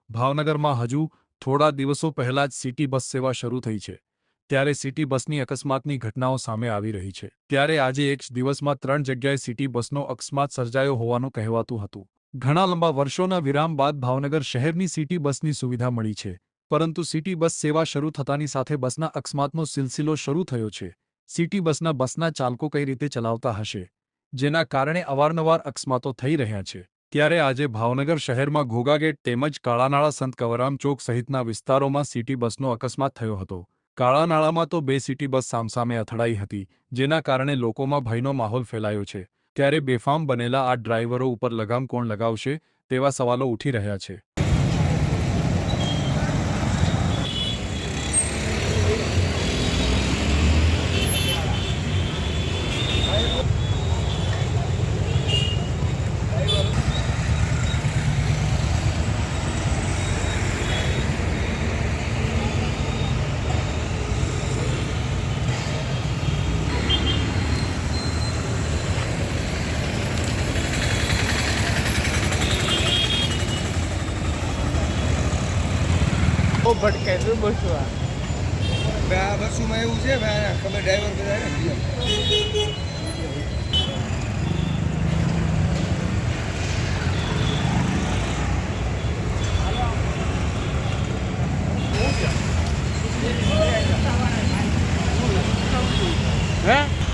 ભાવનગરમાં હજુ થોડા દિવસો પહેલા જ સિટી બસ સેવા શરૂ થઈ છે, ત્યારે સિટી બસની અકસ્માતની ઘટનાઓ સામે આવી રહી છે। ત્યારે આજે એક જ દિવસમાં 3 જગ્યાએ સિટી બસનો અકસ્માત સર્જાયો હોવાનું કહેવાતું હતું। ઘણા લાંબા વર્ષોના વિરામ બાદ ભાવનગર શહેરની સિટી બસની સુવિધા મળી છે, પરંતુ સિટી બસ સેવા શરૂ થતાની સાથે બસના અકસ્માતનો સિલસિલો શરૂ થયો છે। સિટી બસના ચાલકો કઈ રીતે ચલાવતા હશે, જેના કારણે અવારનવાર અકસ્માતો થઈ રહ્યા છે। ત્યારે આજે ભાવનગર શહેરમાં ઘોઘા ગેટ તેમજ કાળાનાળા સંત કવરરામ ચોક સહિતના વિસ્તારોમાં સિટી બસનો અકસ્માત થયો હતો। કાળાનાળામાં તો 2 સિટી બસ સામસામે અથડાઈ હતી, જેના કારણે લોકોમાં ભયનો માહોલ ફેલાયો છે। ત્યારે બેફામ બનેલા આ ડ્રાઈવરો ઉપર લગામ કોણ લગાવશે, તેવા સવાલો ઉઠી રહ્યા છે। બહુ ભટકાય છે બસમાં। આ બસમાં એવું છે ભાઈ, ખબર ડ્રાઈવર બધા હે